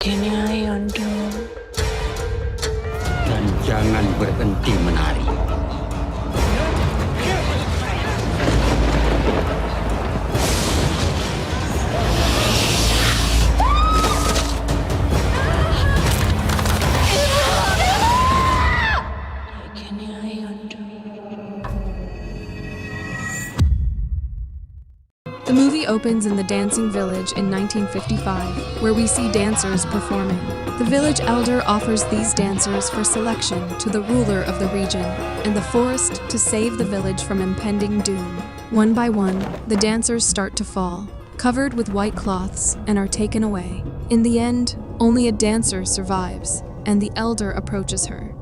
Dan jangan berhenti menari. The movie opens in the dancing village in 1955, where we see dancers performing. The village elder offers these dancers for selection to the ruler of the region and the forest to save the village from impending doom. One by one, the dancers start to fall, covered with white cloths, and are taken away. In the end, only a dancer survives, and the elder approaches her.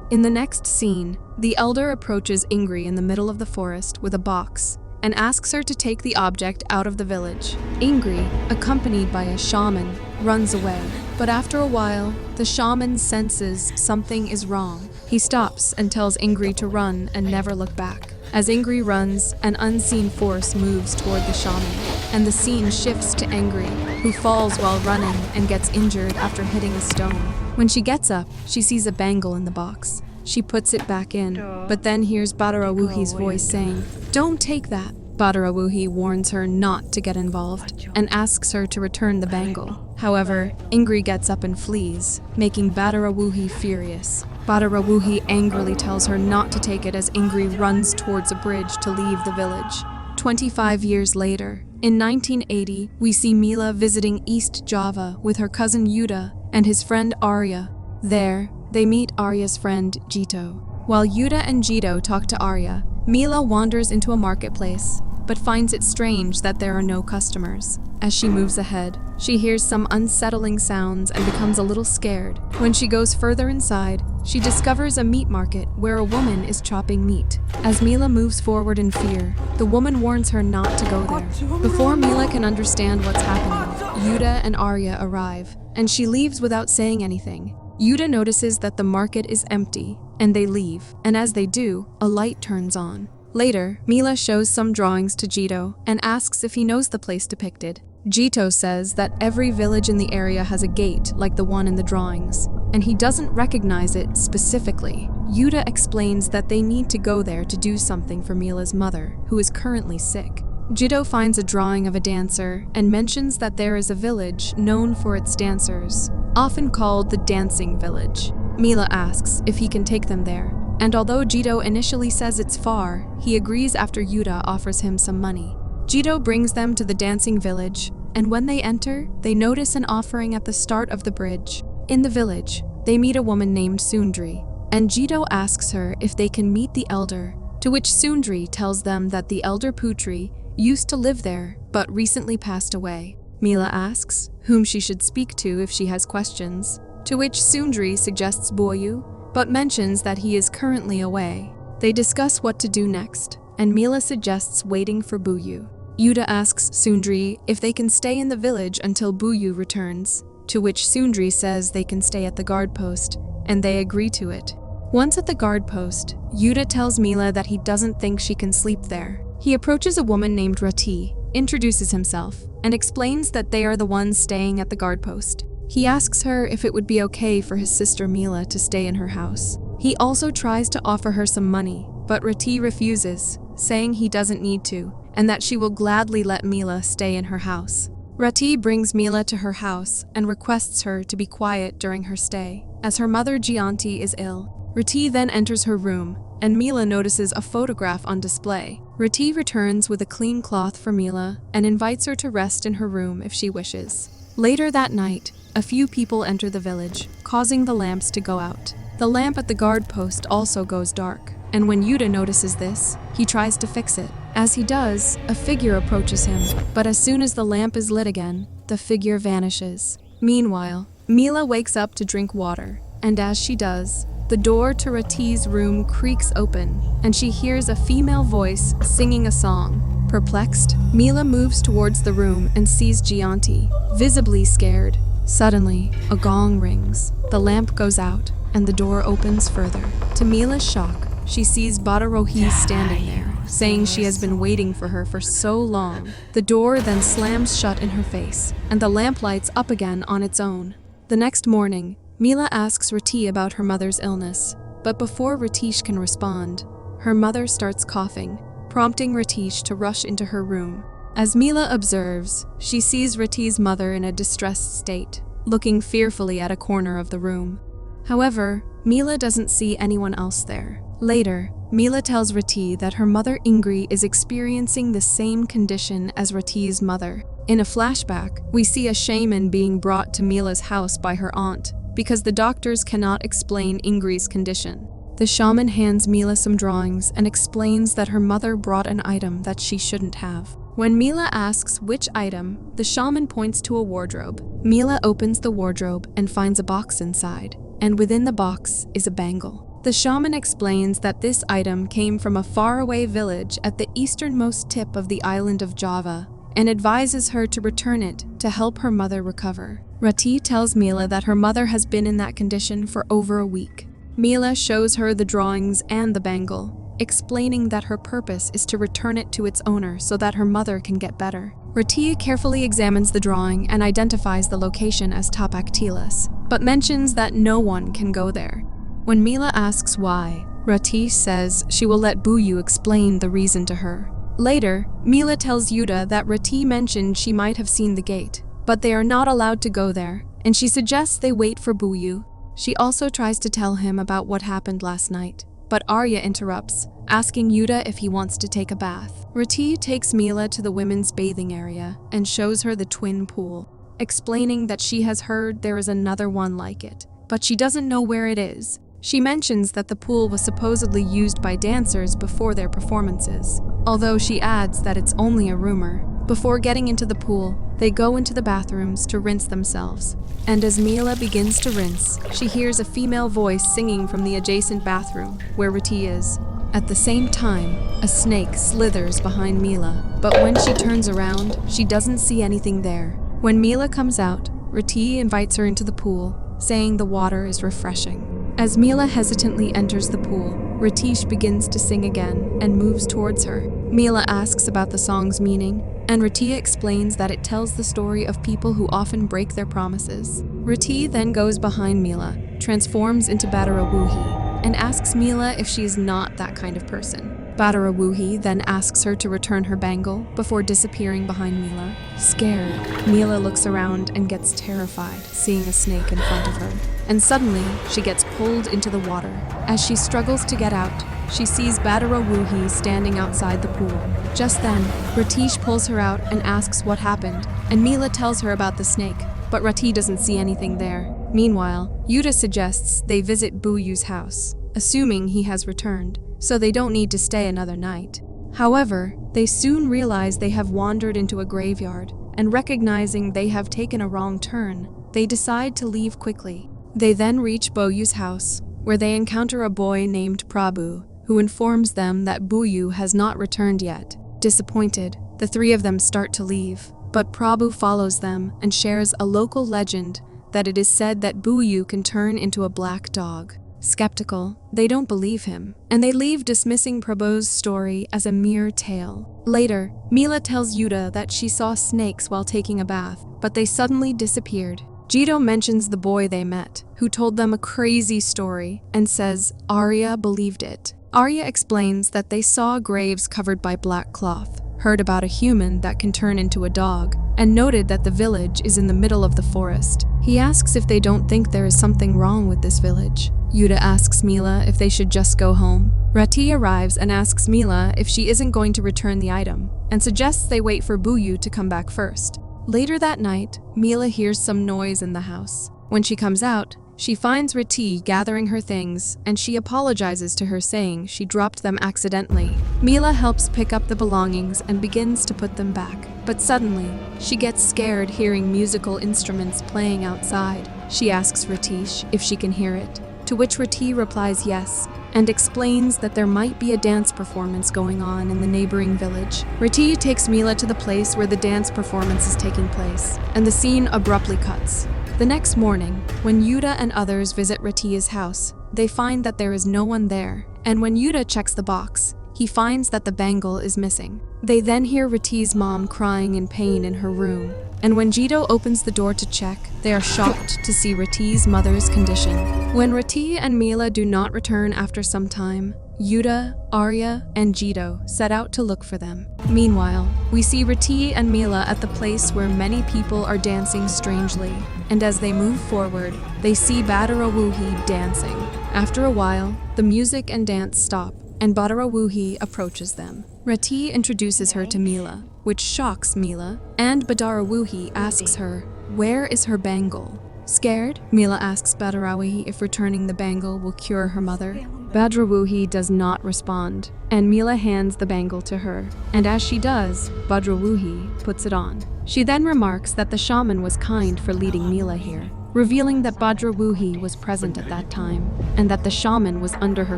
In the next scene, the elder approaches Ingrid in the middle of the forest with a box and asks her to take the object out of the village. Ingrid, accompanied by a shaman, runs away. But after a while, the shaman senses something is wrong. He stops and tells Ingrid to run and never look back. As Ingrid runs, an unseen force moves toward the shaman, and the scene shifts to Ingrid, who falls while running and gets injured after hitting a stone. When she gets up, she sees a bangle in the box. She puts it back in, but then hears Badarawuhi's voice saying, "Don't take that." Badarawuhi warns her not to get involved and asks her to return the bangle. However, Ingrid gets up and flees, making Badarawuhi furious. Badarawuhi angrily tells her not to take it as Ingrid runs towards a bridge to leave the village. 25 years later, in 1980, we see Mila visiting East Java with her cousin Yuda and his friend Arya. There, they meet Arya's friend Jito. While Yuda and Jito talk to Arya, Mila wanders into a marketplace, but finds it strange that there are no customers. As she moves ahead, she hears some unsettling sounds and becomes a little scared. When she goes further inside, she discovers a meat market where a woman is chopping meat. As Mila moves forward in fear, the woman warns her not to go there. Before Mila can understand what's happening, Yuda and Arya arrive, and she leaves without saying anything. Yuda notices that the market is empty, and they leave, and as they do, a light turns on. Later, Mila shows some drawings to Jito and asks if he knows the place depicted. Jito says that every village in the area has a gate like the one in the drawings, and he doesn't recognize it specifically. Yuda explains that they need to go there to do something for Mila's mother, who is currently sick. Jito finds a drawing of a dancer and mentions that there is a village known for its dancers, often called the Dancing Village. Mila asks if he can take them there, and although Jito initially says it's far, he agrees after Yuda offers him some money. Jito brings them to the Dancing Village, and when they enter, they notice an offering at the start of the bridge. In the village, they meet a woman named Sundri, and Jito asks her if they can meet the elder, to which Sundri tells them that the elder Putri used to live there, but recently passed away. Mila asks whom she should speak to if she has questions, to which Sundri suggests Boyu, but mentions that he is currently away. They discuss what to do next, and Mila suggests waiting for Boyu. Yuda asks Sundri if they can stay in the village until Boyu returns, to which Sundri says they can stay at the guard post, and they agree to it. Once at the guard post, Yuda tells Mila that he doesn't think she can sleep there. He approaches a woman named Rati, introduces himself, and explains that they are the ones staying at the guard post. He asks her if it would be okay for his sister Mila to stay in her house. He also tries to offer her some money, but Rati refuses, saying he doesn't need to, and that she will gladly let Mila stay in her house. Rati brings Mila to her house and requests her to be quiet during her stay, as her mother Gianti is ill. Rati then enters her room, and Mila notices a photograph on display. Rati returns with a clean cloth for Mila and invites her to rest in her room if she wishes. Later that night, a few people enter the village, causing the lamps to go out. The lamp at the guard post also goes dark, and when Yuda notices this, he tries to fix it. As he does, a figure approaches him, but as soon as the lamp is lit again, the figure vanishes. Meanwhile, Mila wakes up to drink water, and as she does, the door to Rati's room creaks open, and she hears a female voice singing a song. Perplexed, Mila moves towards the room and sees Gianti, visibly scared. Suddenly, a gong rings, the lamp goes out, and the door opens further. To Mila's shock, she sees Badarawuhi standing there, saying she has been waiting for her for so long. The door then slams shut in her face, and the lamp lights up again on its own. The next morning, Mila asks Rati about her mother's illness, but before Ratish can respond, her mother starts coughing, prompting Ratish to rush into her room. As Mila observes, she sees Rati's mother in a distressed state, looking fearfully at a corner of the room. However, Mila doesn't see anyone else there. Later, Mila tells Rati that her mother Ingri is experiencing the same condition as Rati's mother. In a flashback, we see a shaman being brought to Mila's house by her aunt, because the doctors cannot explain Ingri's condition. The shaman hands Mila some drawings and explains that her mother brought an item that she shouldn't have. When Mila asks which item, the shaman points to a wardrobe. Mila opens the wardrobe and finds a box inside, and within the box is a bangle. The shaman explains that this item came from a faraway village at the easternmost tip of the island of Java, and advises her to return it to help her mother recover. Rati tells Mila that her mother has been in that condition for over a week. Mila shows her the drawings and the bangle, explaining that her purpose is to return it to its owner so that her mother can get better. Rati carefully examines the drawing and identifies the location as Tapak Tilas, but mentions that no one can go there. When Mila asks why, Rati says she will let Buyu explain the reason to her. Later, Mila tells Yuda that Rati mentioned she might have seen the gate, but they are not allowed to go there, and she suggests they wait for Buyu. She also tries to tell him about what happened last night, but Arya interrupts, asking Yuda if he wants to take a bath. Rati takes Mila to the women's bathing area and shows her the twin pool, explaining that she has heard there is another one like it, but she doesn't know where it is. She mentions that the pool was supposedly used by dancers before their performances, although she adds that it's only a rumor. Before getting into the pool, they go into the bathrooms to rinse themselves, and as Mila begins to rinse, she hears a female voice singing from the adjacent bathroom, where Rati is. At the same time, a snake slithers behind Mila, but when she turns around, she doesn't see anything there. When Mila comes out, Rati invites her into the pool, saying the water is refreshing. As Mila hesitantly enters the pool, Ratish begins to sing again and moves towards her. Mila asks about the song's meaning, and Rati explains that it tells the story of people who often break their promises. Rati then goes behind Mila, transforms into Badarawuhi, and asks Mila if she is not that kind of person. Badarawuhi then asks her to return her bangle before disappearing behind Mila. Scared, Mila looks around and gets terrified, seeing a snake in front of her. And suddenly, she gets pulled into the water. As she struggles to get out, she sees Badarawuhi standing outside the pool. Just then, Ratish pulls her out and asks what happened, and Mila tells her about the snake, but Rati doesn't see anything there. Meanwhile, Yuda suggests they visit Buyu's house, assuming he has returned, so they don't need to stay another night. However, they soon realize they have wandered into a graveyard, and recognizing they have taken a wrong turn, they decide to leave quickly. They then reach Buyu's house, where they encounter a boy named Prabhu, who informs them that Buyu has not returned yet. Disappointed, the three of them start to leave, but Prabhu follows them and shares a local legend that it is said that Buyu can turn into a black dog. Skeptical, they don't believe him, and they leave, dismissing Prabhu's story as a mere tale. Later, Mila tells Yuda that she saw snakes while taking a bath, but they suddenly disappeared. Jito mentions the boy they met, who told them a crazy story, and says Arya believed it. Arya explains that they saw graves covered by black cloth, heard about a human that can turn into a dog, and noted that the village is in the middle of the forest. He asks if they don't think there is something wrong with this village. Yuda asks Mila if they should just go home. Rati arrives and asks Mila if she isn't going to return the item, and suggests they wait for Buyu to come back first. Later that night, Mila hears some noise in the house. When she comes out, she finds Rati gathering her things, and she apologizes to her, saying she dropped them accidentally. Mila helps pick up the belongings and begins to put them back, but suddenly, she gets scared hearing musical instruments playing outside. She asks Ratish if she can hear it, to which Rati replies yes, and explains that there might be a dance performance going on in the neighboring village. Rati takes Mila to the place where the dance performance is taking place, and the scene abruptly cuts. The next morning, when Yuda and others visit Rati's house, they find that there is no one there, and when Yuda checks the box, he finds that the bangle is missing. They then hear Reti's mom crying in pain in her room, and when Jito opens the door to check, they are shocked to see Reti's mother's condition. When Reti and Mila do not return after some time, Yuta, Arya, and Jito set out to look for them. Meanwhile, we see Reti and Mila at the place where many people are dancing strangely, and as they move forward, they see Badarawuhi dancing. After a while, the music and dance stop, and Badarawuhi approaches them. Reti introduces her to Mila, which shocks Mila, and Badarawuhi asks her, "Where is her bangle?" Scared, Mila asks Badarawuhi if returning the bangle will cure her mother. Badarawuhi does not respond, and Mila hands the bangle to her, and as she does, Badarawuhi puts it on. She then remarks that the shaman was kind for leading Mila here, revealing that Badarawuhi was present at that time, and that the shaman was under her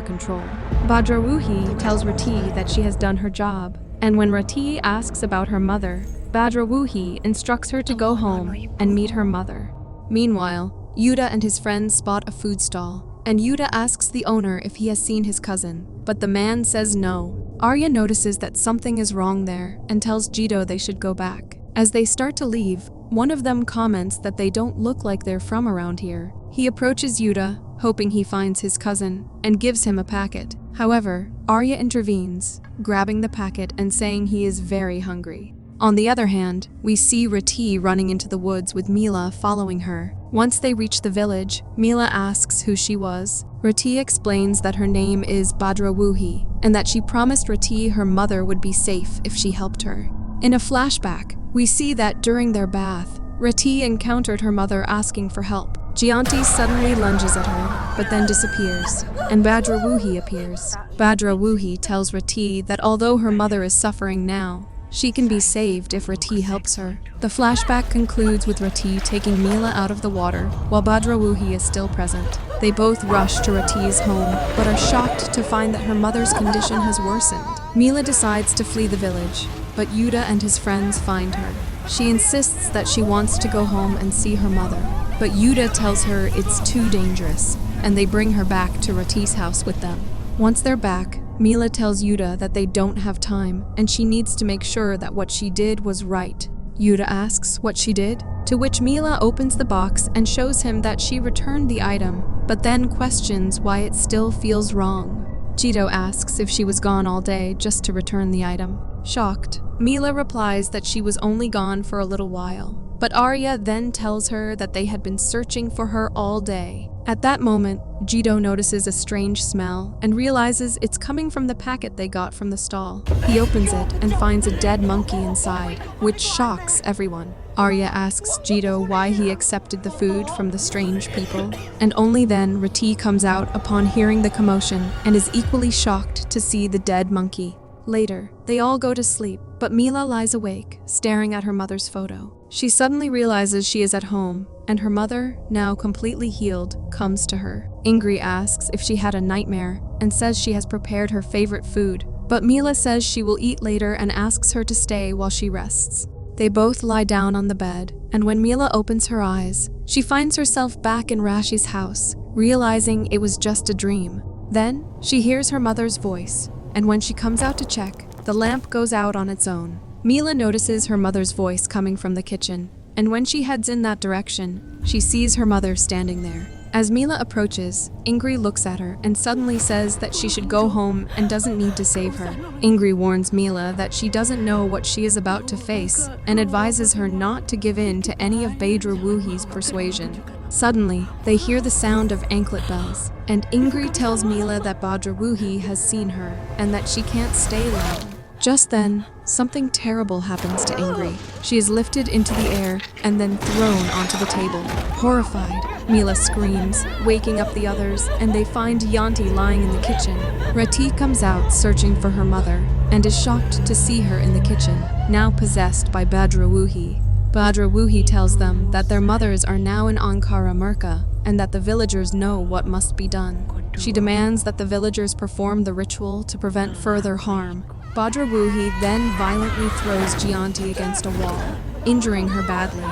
control. Badarawuhi tells Reti that she has done her job, and when Reti asks about her mother, Badarawuhi instructs her to go home and meet her mother. Meanwhile, Yuta and his friends spot a food stall, and Yuta asks the owner if he has seen his cousin, but the man says no. Arya notices that something is wrong there and tells Jito they should go back. As they start to leave, one of them comments that they don't look like they're from around here. He approaches Yuta, hoping he finds his cousin, and gives him a packet. However, Arya intervenes, grabbing the packet and saying he is very hungry. On the other hand, we see Reti running into the woods with Mila following her. Once they reach the village, Mila asks who she was. Reti explains that her name is Badarawuhi, and that she promised Reti her mother would be safe if she helped her. In a flashback, we see that during their bath, Reti encountered her mother asking for help. Gianti suddenly lunges at her, but then disappears, and Badarawuhi appears. Badarawuhi tells Reti that although her mother is suffering now, she can be saved if Reti helps her. The flashback concludes with Reti taking Mila out of the water, while Badarawuhi is still present. They both rush to Reti's home, but are shocked to find that her mother's condition has worsened. Mila decides to flee the village, but Yuta and his friends find her. She insists that she wants to go home and see her mother, but Yuta tells her it's too dangerous, and they bring her back to Reti's house with them. Once they're back, Mila tells Yuta that they don't have time, and she needs to make sure that what she did was right. Yuta asks what she did, to which Mila opens the box and shows him that she returned the item, but then questions why it still feels wrong. Jito asks if she was gone all day just to return the item. Shocked, Mila replies that she was only gone for a little while, but Arya then tells her that they had been searching for her all day. At that moment, Jito notices a strange smell and realizes it's coming from the packet they got from the stall. He opens it and finds a dead monkey inside, which shocks everyone. Arya asks Jito why he accepted the food from the strange people, and only then Reti comes out upon hearing the commotion and is equally shocked to see the dead monkey. Later, they all go to sleep, but Mila lies awake, staring at her mother's photo. She suddenly realizes she is at home, and her mother, now completely healed, comes to her. Ingrid asks if she had a nightmare, and says she has prepared her favorite food, but Mila says she will eat later and asks her to stay while she rests. They both lie down on the bed, and when Mila opens her eyes, she finds herself back in Rashi's house, realizing it was just a dream. Then, she hears her mother's voice, and when she comes out to check, the lamp goes out on its own. Mila notices her mother's voice coming from the kitchen, and when she heads in that direction, she sees her mother standing there. As Mila approaches, Ingrid looks at her and suddenly says that she should go home and doesn't need to save her. Ingrid warns Mila that she doesn't know what she is about to face and advises her not to give in to any of Badarawuhi's persuasion. Suddenly, they hear the sound of anklet bells, and Ingrid tells Mila that Badarawuhi has seen her and that she can't stay long. Just then, something terrible happens to Ingrid. She is lifted into the air and then thrown onto the table. Horrified, Mila screams, waking up the others, and they find Yanti lying in the kitchen. Reti comes out searching for her mother and is shocked to see her in the kitchen, now possessed by Badarawuhi. Badarawuhi tells them that their mothers are now in Ankara Murka and that the villagers know what must be done. She demands that the villagers perform the ritual to prevent further harm. Badarawuhi then violently throws Gianti against a wall, injuring her badly,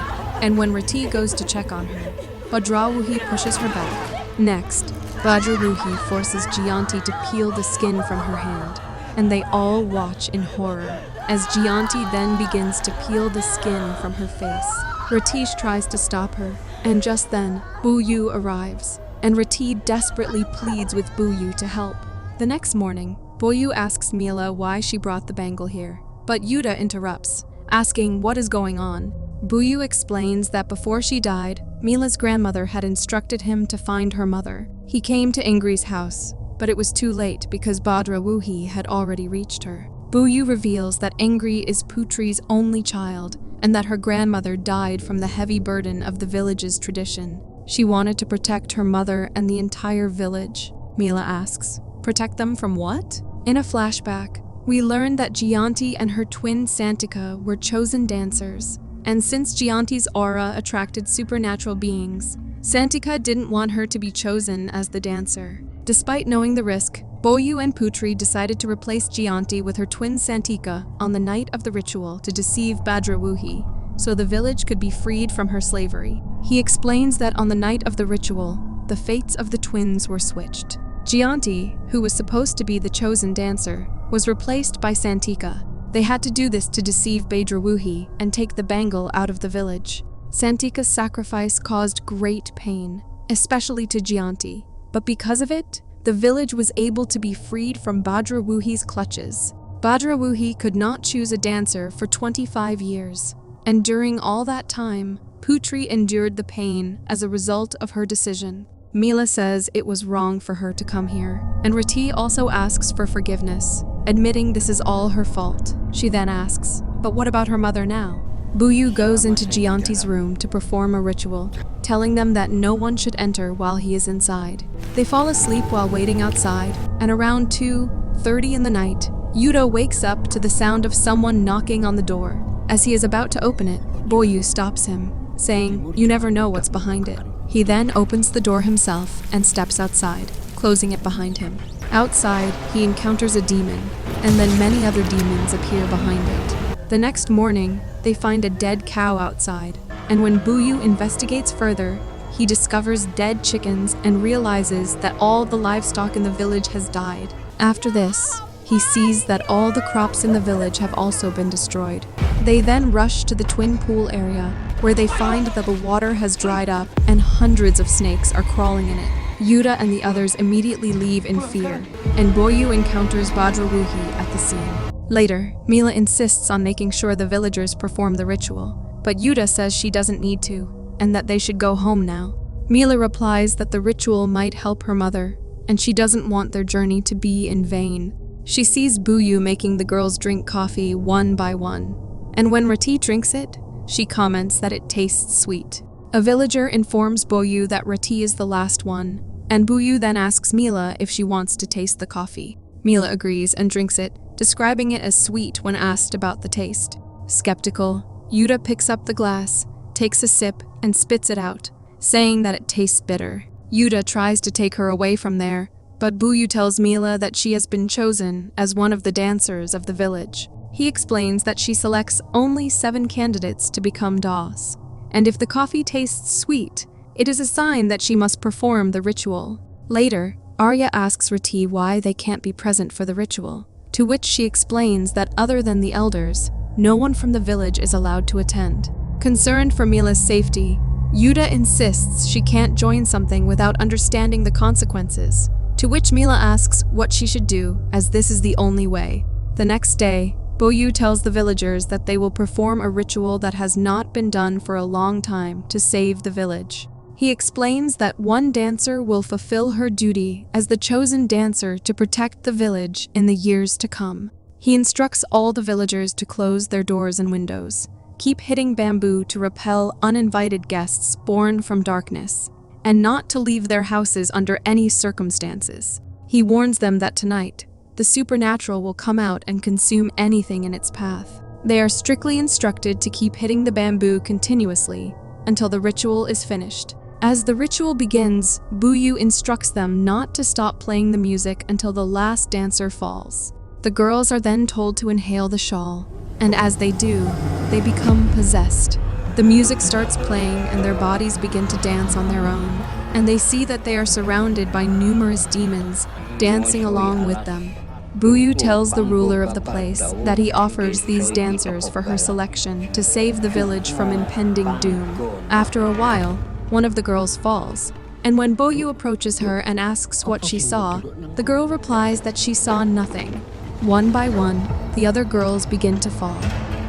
and when Reti goes to check on her, Badarawuhi pushes her back. Next, Badarawuhi forces Gianti to peel the skin from her hand, and they all watch in horror, as Gianti then begins to peel the skin from her face. Ratish tries to stop her, and just then, Buyu arrives, and Rati desperately pleads with Buyu to help. The next morning, Buyu asks Mila why she brought the bangle here, but Yuta interrupts, asking what is going on. Buyu explains that before she died, Mila's grandmother had instructed him to find her mother. He came to Ingri's house, but it was too late because Badarawuhi had already reached her. Buyu reveals that Ingri is Putri's only child and that her grandmother died from the heavy burden of the village's tradition. She wanted to protect her mother and the entire village. Mila asks, protect them from what? In a flashback, we learn that Gianti and her twin Santika were chosen dancers, and since Gianti's aura attracted supernatural beings, Santika didn't want her to be chosen as the dancer. Despite knowing the risk, Buyu and Putri decided to replace Gianti with her twin Santika on the night of the ritual to deceive Badarawuhi, so the village could be freed from her slavery. He explains that on the night of the ritual, the fates of the twins were switched. Gianti, who was supposed to be the chosen dancer, was replaced by Santika. They had to do this to deceive Badarawuhi and take the bangle out of the village. Santika's sacrifice caused great pain, especially to Gianti, but because of it, the village was able to be freed from Badarawuhi's clutches. Badarawuhi could not choose a dancer for 25 years, and during all that time, Putri endured the pain as a result of her decision. Mila says it was wrong for her to come here, and Rati also asks for forgiveness, admitting this is all her fault. She then asks, but what about her mother now? Buyu goes into Gianti's room to perform a ritual, telling them that no one should enter while he is inside. They fall asleep while waiting outside, and around 2:30 in the night, Yuta wakes up to the sound of someone knocking on the door. As he is about to open it, Buyu stops him, saying, "You never know what's behind it." He then opens the door himself and steps outside, closing it behind him. Outside, he encounters a demon, and then many other demons appear behind it. The next morning, they find a dead cow outside, and when Buyu investigates further, he discovers dead chickens and realizes that all the livestock in the village has died. After this, he sees that all the crops in the village have also been destroyed. They then rush to the twin pool area, where they find that the water has dried up and hundreds of snakes are crawling in it. Yuta and the others immediately leave in fear, and Buyu encounters Badarawuhi at the scene. Later, Mila insists on making sure the villagers perform the ritual, but Yuta says she doesn't need to, and that they should go home now. Mila replies that the ritual might help her mother, and she doesn't want their journey to be in vain. She sees Buyu making the girls drink coffee one by one, and when Rati drinks it, she comments that it tastes sweet. A villager informs Buyu that Rati is the last one, and Buyu then asks Mila if she wants to taste the coffee. Mila agrees and drinks it, describing it as sweet when asked about the taste. Skeptical, Yuta picks up the glass, takes a sip, and spits it out, saying that it tastes bitter. Yuta tries to take her away from there, but Buyu tells Mila that she has been chosen as one of the dancers of the village. He explains that she selects only 7 candidates to become Das, and if the coffee tastes sweet, it is a sign that she must perform the ritual. Later, Arya asks Rati why they can't be present for the ritual, to which she explains that other than the elders, no one from the village is allowed to attend. Concerned for Mila's safety, Yuta insists she can't join something without understanding the consequences, to which Mila asks what she should do, as this is the only way. The next day, Buyu tells the villagers that they will perform a ritual that has not been done for a long time to save the village. He explains that one dancer will fulfill her duty as the chosen dancer to protect the village in the years to come. He instructs all the villagers to close their doors and windows, keep hitting bamboo to repel uninvited guests born from darkness, and not to leave their houses under any circumstances. He warns them that tonight, the supernatural will come out and consume anything in its path. They are strictly instructed to keep hitting the bamboo continuously until the ritual is finished. As the ritual begins, Buyu instructs them not to stop playing the music until the last dancer falls. The girls are then told to inhale the shawl, and as they do, they become possessed. The music starts playing and their bodies begin to dance on their own, and they see that they are surrounded by numerous demons dancing along with them. Buyu tells the ruler of the place that he offers these dancers for her selection to save the village from impending doom. After a while, one of the girls falls, and when Buyu approaches her and asks what she saw, the girl replies that she saw nothing. One by one, the other girls begin to fall,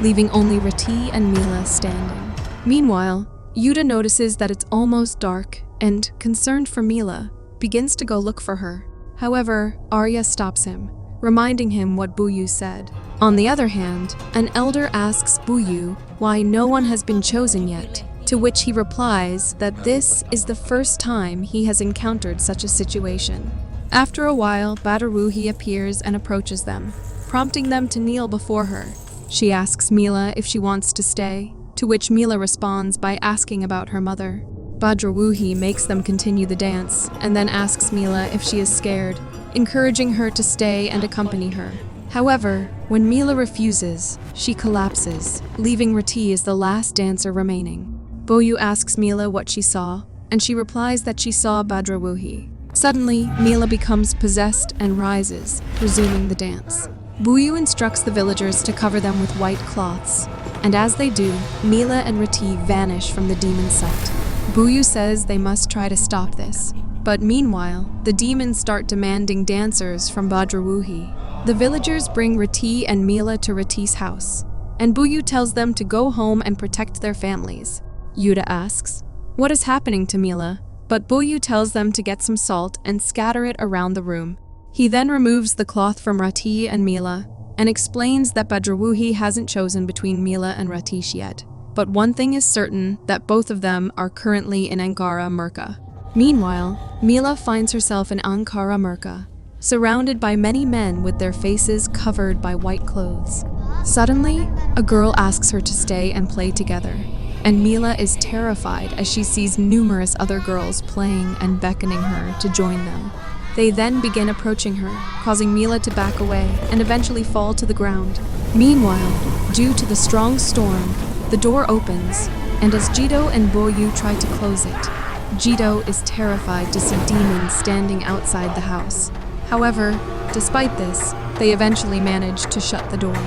leaving only Rati and Mila standing. Meanwhile, Yuta notices that it's almost dark and, concerned for Mila, begins to go look for her. However, Arya stops him, reminding him what Buyu said. On the other hand, an elder asks Buyu why no one has been chosen yet, to which he replies that this is the first time he has encountered such a situation. After a while, Badarawuhi appears and approaches them, prompting them to kneel before her. She asks Mila if she wants to stay, to which Mila responds by asking about her mother. Badarawuhi makes them continue the dance, and then asks Mila if she is scared, encouraging her to stay and accompany her. However, when Mila refuses, she collapses, leaving Rati as the last dancer remaining. Buyu asks Mila what she saw, and she replies that she saw Badarawuhi. Suddenly, Mila becomes possessed and rises, resuming the dance. Buyu instructs the villagers to cover them with white cloths, and as they do, Mila and Rati vanish from the demon's sight. Buyu says they must try to stop this, but meanwhile, the demons start demanding dancers from Badarawuhi. The villagers bring Rati and Mila to Rati's house, and Buyu tells them to go home and protect their families. Yuta asks, "What is happening to Mila?" But Buyu tells them to get some salt and scatter it around the room. He then removes the cloth from Rati and Mila, and explains that Badarawuhi hasn't chosen between Mila and Ratish yet. But one thing is certain, that both of them are currently in Ankara Murka. Meanwhile, Mila finds herself in Ankara Murka, surrounded by many men with their faces covered by white clothes. Suddenly, a girl asks her to stay and play together, and Mila is terrified as she sees numerous other girls playing and beckoning her to join them. They then begin approaching her, causing Mila to back away and eventually fall to the ground. Meanwhile, due to the strong storm, the door opens, and as Jito and Buyu try to close it, Jito is terrified to see demons standing outside the house. However, despite this, they eventually manage to shut the door.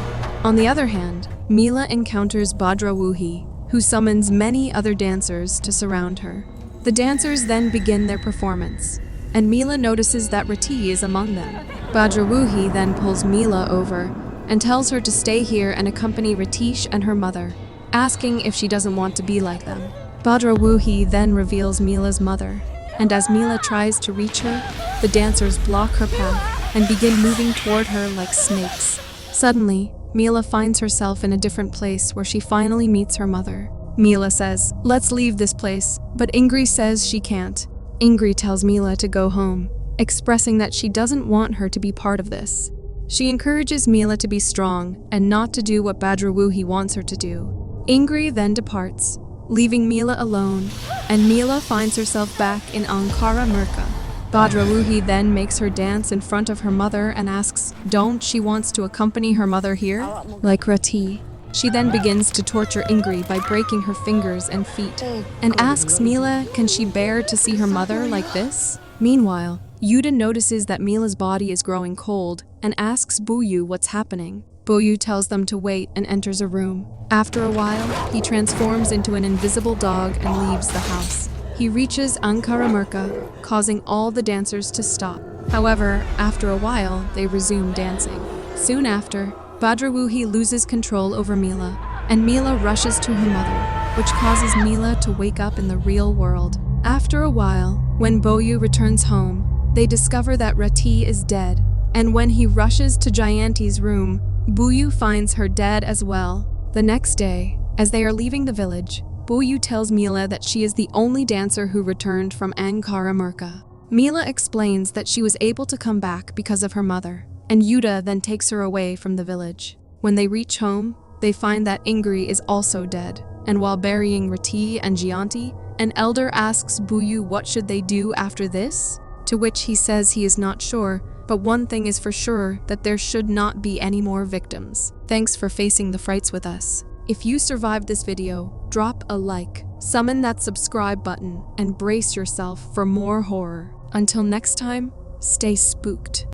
On the other hand, Mila encounters Badarawuhi, who summons many other dancers to surround her. The dancers then begin their performance, and Mila notices that Rati is among them. Badarawuhi then pulls Mila over and tells her to stay here and accompany Ratish and her mother, asking if she doesn't want to be like them. Badarawuhi then reveals Mila's mother, and as Mila tries to reach her, the dancers block her path and begin moving toward her like snakes. Suddenly, Mila finds herself in a different place where she finally meets her mother. Mila says, "Let's leave this place," but Ingrid says she can't. Ingrid tells Mila to go home, expressing that she doesn't want her to be part of this. She encourages Mila to be strong and not to do what Badarawuhi wants her to do. Ingrid then departs, leaving Mila alone, and Mila finds herself back in Ankara Murka. Badarawuhi then makes her dance in front of her mother and asks don't she wants to accompany her mother here, like Rati. She then begins to torture Ingrid by breaking her fingers and feet, and asks Mila can she bear to see her mother like this? Meanwhile, Yuta notices that Mila's body is growing cold and asks Buyu what's happening. Buyu tells them to wait and enters a room. After a while, he transforms into an invisible dog and leaves the house. He reaches Ankara Murka, causing all the dancers to stop. However, after a while, they resume dancing. Soon after, Badarawuhi loses control over Mila, and Mila rushes to her mother, which causes Mila to wake up in the real world. After a while, when Buyu returns home, they discover that Rati is dead, and when he rushes to Jayanti's room, Buyu finds her dead as well. The next day, as they are leaving the village, Buyu tells Mila that she is the only dancer who returned from Ankara Murka. Mila explains that she was able to come back because of her mother, and Yuta then takes her away from the village. When they reach home, they find that Ingrid is also dead, and while burying Rati and Jayanti, an elder asks Buyu what should they do after this, to which he says he is not sure, but one thing is for sure, that there should not be any more victims. Thanks for facing the frights with us. If you survived this video, drop a like, summon that subscribe button, and brace yourself for more horror. Until next time, stay spooked.